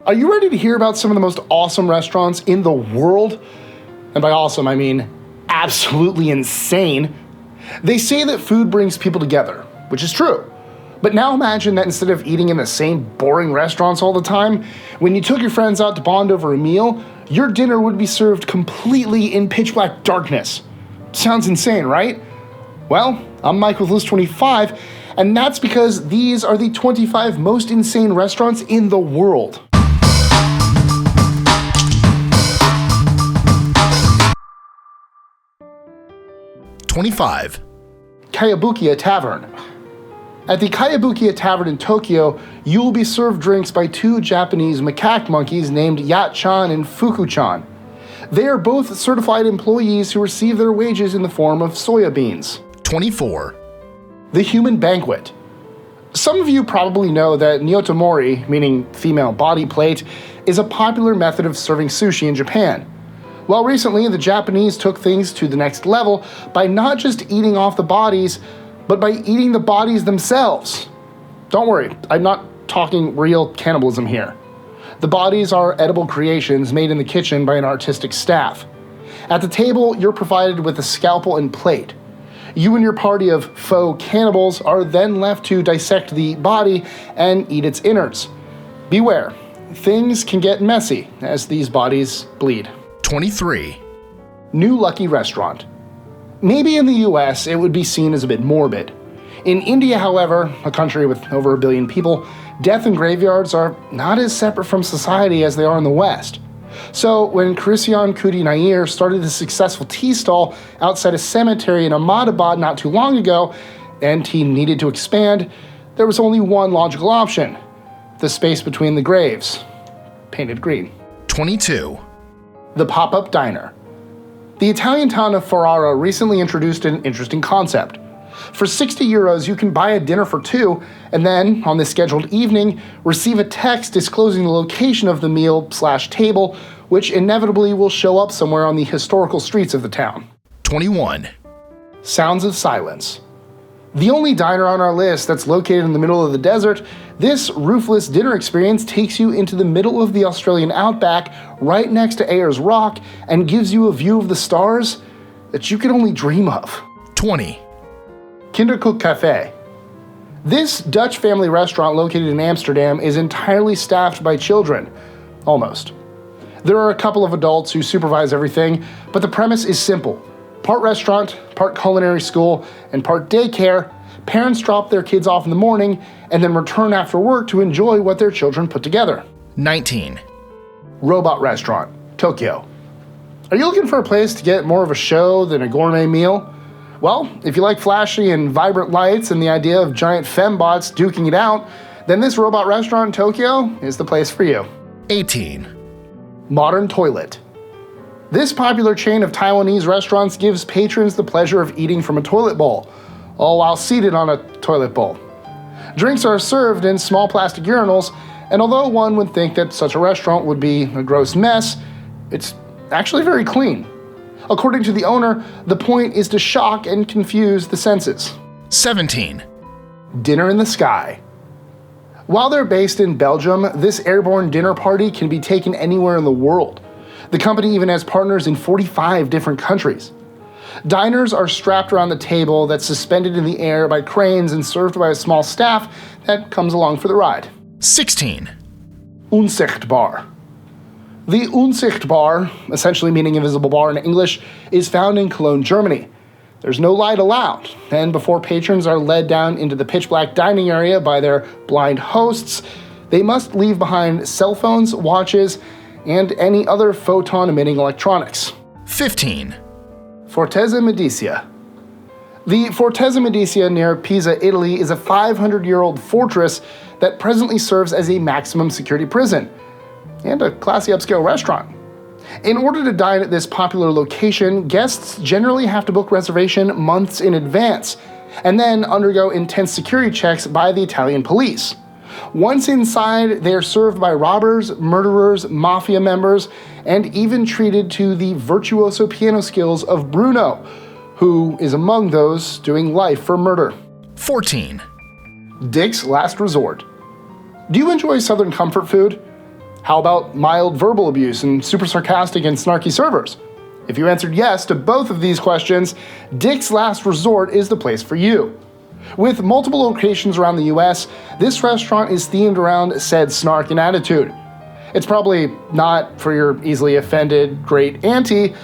Are you ready to hear about some of the most awesome restaurants in the world? And by awesome, I mean absolutely insane. They say that food brings people together, which is true. But now imagine that instead of eating in the same boring restaurants all the time, when you took your friends out to bond over a meal, your dinner would be served completely in pitch black darkness. Sounds insane, right? Well, I'm Mike with List 25, and that's because these are the 25 most insane restaurants in the world. Kayabukiya Tavern. At the Kayabukiya Tavern in Tokyo, you will be served drinks by two Japanese macaque monkeys named Yat-chan and Fuku-chan. They are both certified employees who receive their wages in the form of soya beans. 24. The Human Banquet. Some of you probably know that nyotomori, meaning female body plate, is a popular method of serving sushi in Japan. Well, recently, the Japanese took things to the next level by not just eating off the bodies, but by eating the bodies themselves. Don't worry, I'm not talking real cannibalism here. The bodies are edible creations made in the kitchen by an artistic staff. At the table, you're provided with a scalpel and plate. You and your party of faux cannibals are then left to dissect the body and eat its innards. Beware, things can get messy as these bodies bleed. 23. New Lucky Restaurant. Maybe in the US it would be seen as a bit morbid. In India, however, a country with over 1 billion people, death and graveyards are not as separate from society as they are in the West. So when Christian Kudi Nair started a successful tea stall outside a cemetery in Ahmedabad not too long ago, and he needed to expand, there was only one logical option: the space between the graves, painted green. 22. The Pop-Up Diner. The Italian town of Ferrara recently introduced an interesting concept. For 60 euros, you can buy a dinner for two, and then, on the scheduled evening, receive a text disclosing the location of the meal/table, which inevitably will show up somewhere on the historical streets of the town. 21. Sounds of Silence. The only diner on our list that's located in the middle of the desert, this roofless dinner experience takes you into the middle of the Australian outback, right next to Ayers Rock, and gives you a view of the stars that you can only dream of. 20. Kinderkoek Cafe. This Dutch family restaurant located in Amsterdam is entirely staffed by children. Almost. There are a couple of adults who supervise everything, but the premise is simple. Part restaurant, part culinary school, and part daycare, parents drop their kids off in the morning and then return after work to enjoy what their children put together. 19. Robot Restaurant, Tokyo. Are you looking for a place to get more of a show than a gourmet meal? Well, if you like flashy and vibrant lights and the idea of giant fembots duking it out, then this Robot Restaurant in Tokyo is the place for you. 18. Modern Toilet. This popular chain of Taiwanese restaurants gives patrons the pleasure of eating from a toilet bowl, all while seated on a toilet bowl. Drinks are served in small plastic urinals, and although one would think that such a restaurant would be a gross mess, it's actually very clean. According to the owner, the point is to shock and confuse the senses. 17. Dinner in the Sky. While they're based in Belgium, this airborne dinner party can be taken anywhere in the world. The company even has partners in 45 different countries. Diners are strapped around the table that's suspended in the air by cranes and served by a small staff that comes along for the ride. 16. Unsichtbar. The Unsichtbar, essentially meaning invisible bar in English, is found in Cologne, Germany. There's no light allowed, and before patrons are led down into the pitch-black dining area by their blind hosts, they must leave behind cell phones, watches, and any other photon-emitting electronics. 15. Fortezza Monisha. The Fortezza Monisha near Pisa, Italy is a 500-year-old fortress that presently serves as a maximum security prison and a classy upscale restaurant. In order to dine at this popular location, guests generally have to book reservation months in advance and then undergo intense security checks by the Italian police. Once inside, they are served by robbers, murderers, mafia members, and even treated to the virtuoso piano skills of Bruno, who is among those doing life for murder. 14. Dick's Last Resort. Do you enjoy Southern comfort food? How about mild verbal abuse and super sarcastic and snarky servers? If you answered yes to both of these questions, Dick's Last Resort is the place for you. With multiple locations around the US, this restaurant is themed around said snark and attitude. It's probably not for your easily offended great auntie,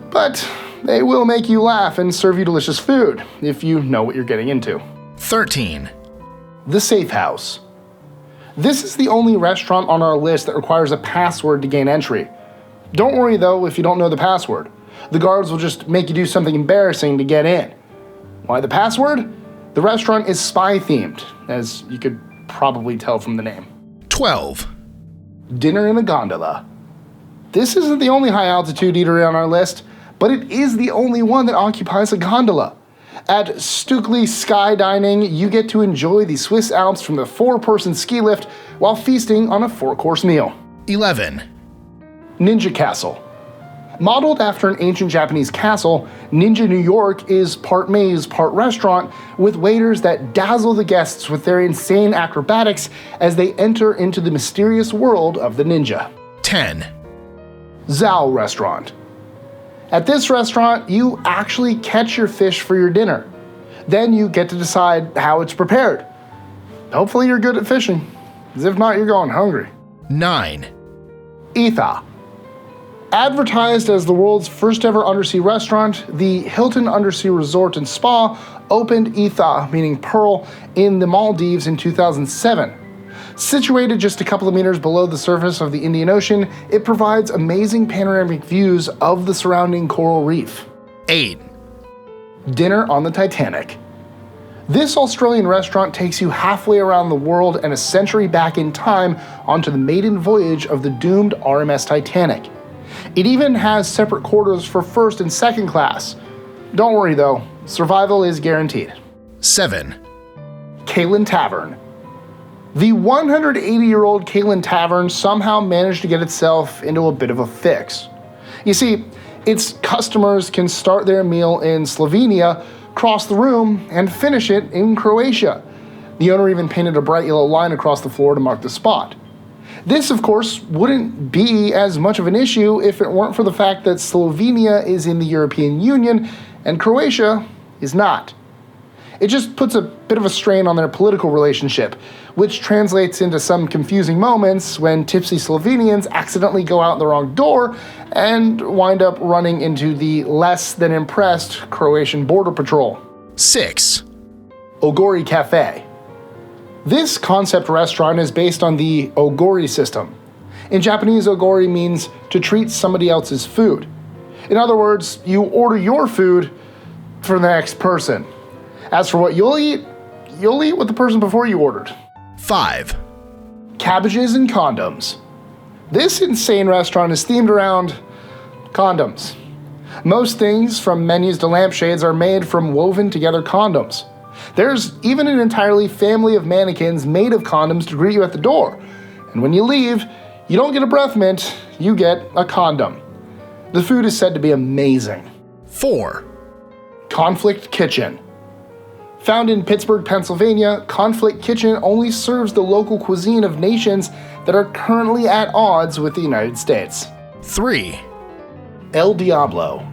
but they will make you laugh and serve you delicious food if you know what you're getting into. 13. The Safehouse. This is the only restaurant on our list that requires a password to gain entry. Don't worry though if you don't know the password. The guards will just make you do something embarrassing to get in. Why the password? The restaurant is spy themed, as you could probably tell from the name. 12. Dinner in a Gondola. This isn't the only high altitude eatery on our list, but it is the only one that occupies a gondola. At Stukely Sky Dining, you get to enjoy the Swiss Alps from the 4-person ski lift while feasting on a 4-course meal. 11. Ninja Castle. Modeled after an ancient Japanese castle, Ninja New York is part maze, part restaurant, with waiters that dazzle the guests with their insane acrobatics as they enter into the mysterious world of the ninja. 10. Zao Restaurant. At this restaurant, you actually catch your fish for your dinner. Then you get to decide how it's prepared. Hopefully you're good at fishing, because if not, you're going hungry. 9. Etha. Advertised as the world's first ever undersea restaurant, the Hilton Undersea Resort and Spa opened Etha, meaning pearl, in the Maldives in 2007. Situated just a couple of meters below the surface of the Indian Ocean, it provides amazing panoramic views of the surrounding coral reef. 8. Dinner on the Titanic. This Australian restaurant takes you halfway around the world and a century back in time onto the maiden voyage of the doomed RMS Titanic. It even has separate quarters for first and second class. Don't worry though, survival is guaranteed. 7. Kaylynn Tavern. The 180-year-old Kaylynn Tavern somehow managed to get itself into a bit of a fix. You see, its customers can start their meal in Slovenia, cross the room, and finish it in Croatia. The owner even painted a bright yellow line across the floor to mark the spot. This, of course, wouldn't be as much of an issue if it weren't for the fact that Slovenia is in the European Union and Croatia is not. It just puts a bit of a strain on their political relationship, which translates into some confusing moments when tipsy Slovenians accidentally go out the wrong door and wind up running into the less than impressed Croatian border patrol. 6. Gory Cafe. This concept restaurant is based on the ogori system. In Japanese, ogori means to treat somebody else's food. In other words, you order your food for the next person. As for what you'll eat with the person before you ordered. 5. Cabbages and condoms. This insane restaurant is themed around condoms. Most things, from menus to lampshades, are made from woven together condoms. There's even an entirely family of mannequins made of condoms to greet you at the door. And when you leave, you don't get a breath mint, you get a condom. The food is said to be amazing. 4. Conflict Kitchen. Found in Pittsburgh, Pennsylvania, Conflict Kitchen only serves the local cuisine of nations that are currently at odds with the United States. 3. El Diablo.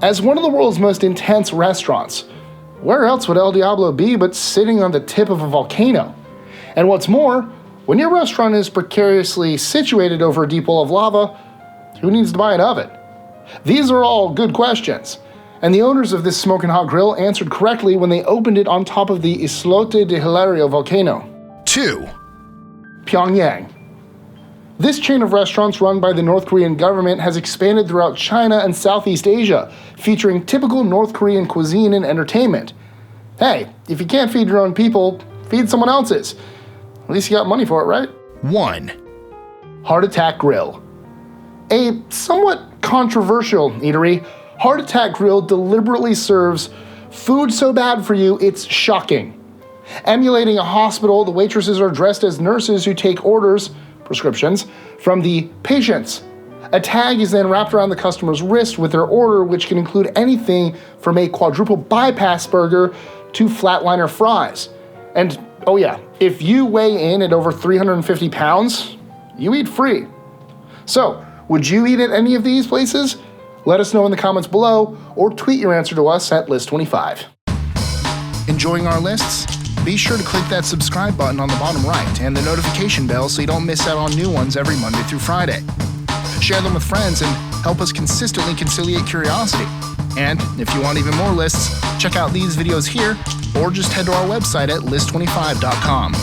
As one of the world's most intense restaurants, where else would El Diablo be but sitting on the tip of a volcano? And what's more, when your restaurant is precariously situated over a deep well of lava, who needs to buy an oven? These are all good questions. And the owners of this smoking hot grill answered correctly when they opened it on top of the Islote de Hilario volcano. 2. Pyongyang. This chain of restaurants run by the North Korean government has expanded throughout China and Southeast Asia, featuring typical North Korean cuisine and entertainment. Hey, if you can't feed your own people, feed someone else's. At least you got money for it, right? 1. Heart Attack Grill. A somewhat controversial eatery, Heart Attack Grill deliberately serves food so bad for you, it's shocking. Emulating a hospital, the waitresses are dressed as nurses who take orders, prescriptions, from the patients. A tag is then wrapped around the customer's wrist with their order, which can include anything from a quadruple bypass burger to flatliner fries. And oh yeah, if you weigh in at over 350 pounds, you eat free. So, would you eat at any of these places? Let us know in the comments below, or tweet your answer to us at List25. Enjoying our lists? Be sure to click that subscribe button on the bottom right and the notification bell so you don't miss out on new ones every Monday through Friday. Share them with friends and help us consistently conciliate curiosity. And if you want even more lists, check out these videos here or just head to our website at list25.com.